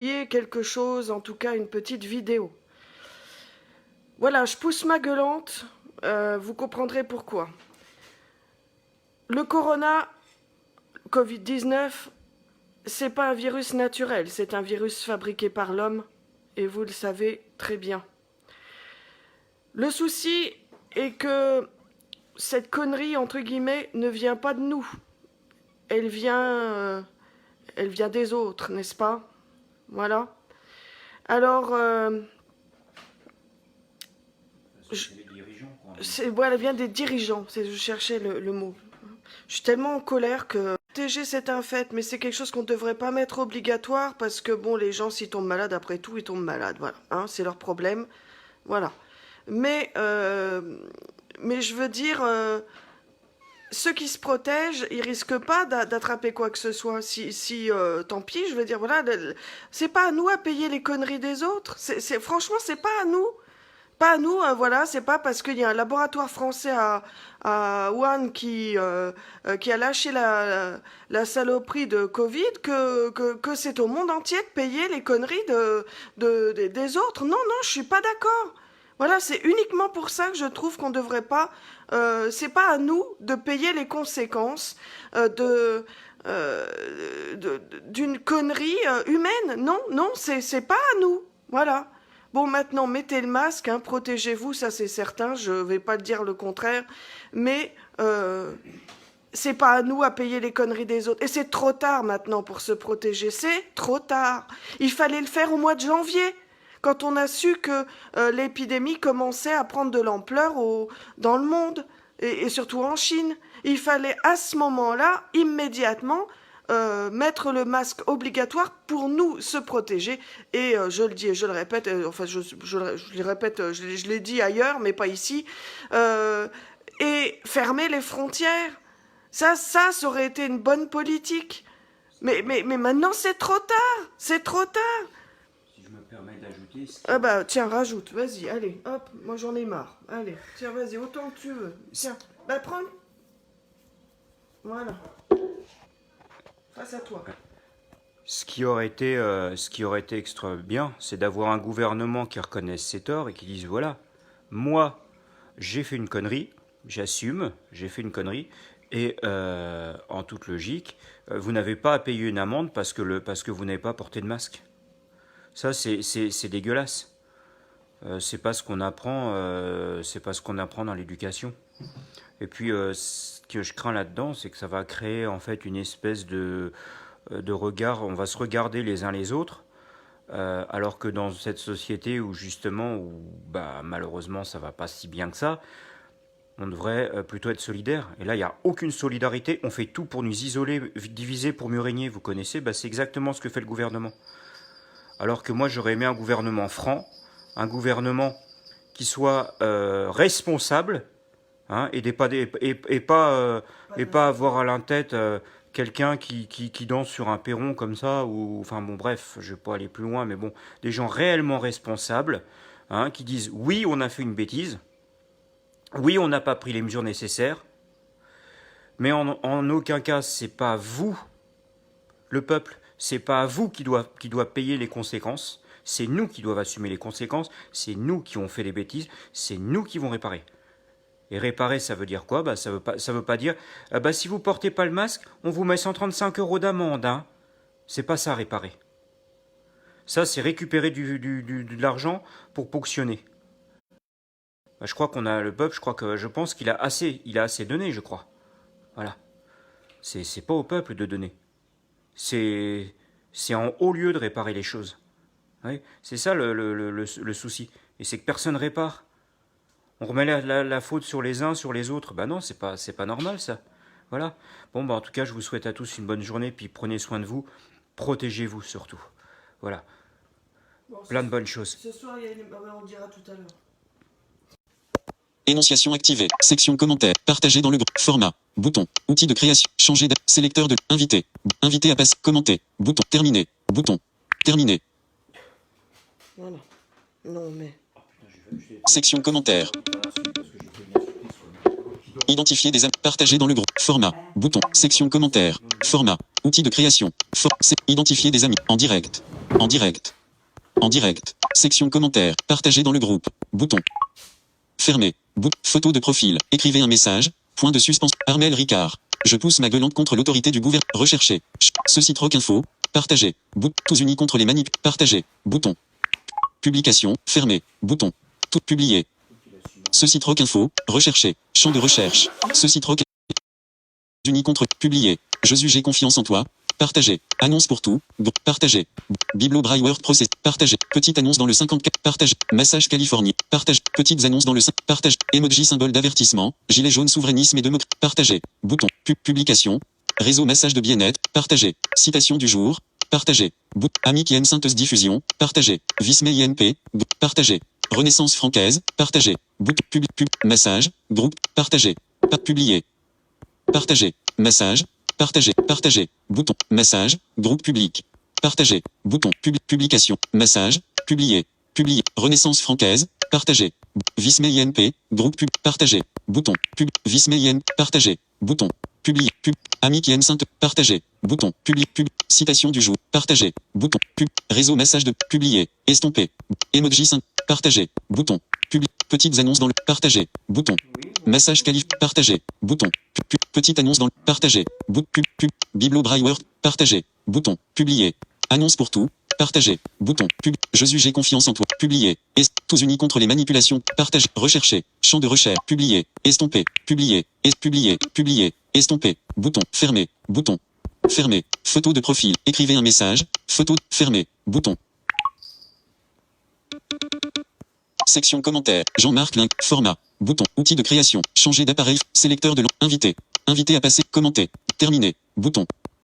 quelque chose, en tout cas une petite vidéo. Voilà, je pousse ma gueulante, vous comprendrez pourquoi. Le Covid-19, c'est pas un virus naturel, c'est un virus fabriqué par l'homme, et vous le savez très bien. Le souci est que cette connerie, entre guillemets, ne vient pas de nous. Elle vient des autres, n'est-ce pas? Voilà. Alors, elle vient des dirigeants, je cherchais le mot. Je suis tellement en colère que protéger, c'est un fait, mais c'est quelque chose qu'on ne devrait pas mettre obligatoire parce que, bon, les gens, s'ils tombent malades, après tout, ils tombent malades, voilà. Hein, c'est leur problème, voilà. Mais je veux dire, ceux qui se protègent, ils risquent pas d'attraper quoi que ce soit. Tant pis, je veux dire, voilà, c'est pas à nous à payer les conneries des autres. Franchement, c'est pas à nous. Pas à nous, voilà, c'est pas parce qu'il y a un laboratoire français à Wuhan qui a lâché la saloperie de Covid que c'est au monde entier de payer les conneries des autres. Non, non, je suis pas d'accord. Voilà, c'est uniquement pour ça que je trouve qu'on devrait pas. C'est pas à nous de payer les conséquences d'une connerie humaine. Non, non, c'est pas à nous. Voilà. Bon, maintenant, mettez le masque, hein, protégez-vous, ça c'est certain, je vais pas dire le contraire, mais c'est pas à nous à payer les conneries des autres. Et c'est trop tard maintenant pour se protéger, c'est trop tard. Il fallait le faire au mois de janvier, quand on a su que l'épidémie commençait à prendre de l'ampleur dans le monde, et surtout en Chine. Il fallait à ce moment-là, immédiatement, mettre le masque obligatoire pour nous se protéger. Et je le dis et je le répète, enfin je le répète, je l'ai dit ailleurs, mais pas ici, et fermer les frontières. Ça aurait été une bonne politique. Mais maintenant c'est trop tard, c'est trop tard. Si je me permets d'ajouter... Ah bah tiens, rajoute, vas-y, allez, hop, moi j'en ai marre. Allez, tiens, vas-y, autant que tu veux. Tiens, bah prends. Voilà. Face à toi. Ce qui aurait été extra bien, c'est d'avoir un gouvernement qui reconnaisse ses torts et qui dise voilà, moi, j'ai fait une connerie, j'assume, j'ai fait une connerie, et en toute logique, vous n'avez pas à payer une amende parce que vous n'avez pas porté de masque. Ça, c'est dégueulasse. C'est pas ce qu'on apprend, dans l'éducation. Et puis, ce que je crains là-dedans, c'est que ça va créer en fait une espèce de regard. On va se regarder les uns les autres, alors que dans cette société où justement, malheureusement, ça va pas si bien que ça, on devrait plutôt être solidaire. Et là, il n'y a aucune solidarité. On fait tout pour nous isoler, diviser pour mieux régner. Vous connaissez, c'est exactement ce que fait le gouvernement. Alors que moi, j'aurais aimé un gouvernement franc, un gouvernement qui soit responsable, hein, et pas avoir à la tête quelqu'un qui danse sur un perron comme ça, ou enfin bon bref, je vais pas aller plus loin, mais bon, des gens réellement responsables, hein, qui disent oui, on a fait une bêtise, oui, on n'a pas pris les mesures nécessaires, mais en aucun cas c'est pas vous, le peuple, c'est pas à vous qui doit payer les conséquences, c'est nous qui doivent assumer les conséquences, c'est nous qui ont fait des bêtises, c'est nous qui vont réparer. Et réparer, ça veut dire quoi? Ça veut pas dire si vous portez pas le masque, on vous met 135 € d'amende. Hein. C'est pas ça, réparer. Ça, c'est récupérer de l'argent pour ponctionner. Je crois qu'on a le peuple, je pense qu'il a assez donné, je crois. Voilà. C'est pas au peuple de donner. C'est en haut lieu de réparer les choses. Oui, c'est ça le souci. Et c'est que personne répare. On remet la faute sur les uns, sur les autres. Non, c'est pas normal ça. Voilà. Bon, en tout cas, je vous souhaite à tous une bonne journée, puis prenez soin de vous. Protégez-vous surtout. Voilà. Bon, plein de bonnes choses. Ce soir, on dira tout à l'heure. Énonciation activée. Section commentaires. Partagé dans le groupe. Format. Bouton. Outils de création. Changer de. Sélecteur de. Invité. Invité à passer. Commenter. Bouton. Terminé. Bouton. Terminé. Voilà. Non mais... Section commentaires. Identifier des amis. Partager dans le groupe. Format. Bouton. Section commentaires. Format. Outils de création. Identifier des amis. En direct. En direct. En direct. Section commentaires. Partager dans le groupe. Bouton. Fermé. Photo de profil. Écrivez un message. Point de suspension. Armel Ricard. Je pousse ma gueulante contre l'autorité du gouvernement. Rechercher. Ce site rock info. Partager. Tous unis contre les manips. Partager. Bouton. Publication. Fermé. Bouton. Tout publié. Ce site rock info. Rechercher. Champ de recherche. Ce site rock unis contre. Publié. J'ai confiance en toi. Partager. Annonce pour tout. Partager. Biblo Braille Process. Partager. Petite annonce dans le 54. Partage. Massage Californie. Partage. Petites annonces dans le 5. Partage. Emoji symbole d'avertissement. Gilet jaune souverainisme et démocratie. Partager. Bouton. Publication. Réseau massage de bien-être. Partager. Citation du jour. Partager. Ami qui aime synthèse diffusion. Partager. Vismay INP. Partager. Renaissance francaise. Partager. Massage. Groupe. Partager. Publier. Partager. Massage. Partager. Partager. Bouton. Massage. Groupe public. Partager. Bouton. Publication. Massage. Publier. Publier. Renaissance francaise. Partager. Vismay INP. Groupe partager. Bouton. Vismay INP. Partager. Bouton. Publier. Ami qui aime synthèse. Partager. Bouton. Citation du jour. Partager. Bouton. Réseau massage de. Publier. Estomper. Emoji synthèse. Partager. Bouton. Petites annonces dans le. Partager. Bouton. Massage qualif. Partager. Bouton. Petite annonce dans le. Partager. Biblo Braille. Partager. Bouton. Publier. Annonce pour tout. Partager. Bouton. J'ai confiance en toi. Publier. Tous unis contre les manipulations. Partager. Rechercher. Champ de recherche. Publier. Estomper. Publier. Publier. Publier. Estomper. Bouton. Fermé. Bouton. Fermé. Photo de profil. Écrivez un message. Photo. Fermé. Bouton. Section commentaires. Jean-Marc Link. Format. Bouton. Outils de création. Changer d'appareil. Sélecteur de Invité. Invité à passer. Commenter. Terminé. Bouton.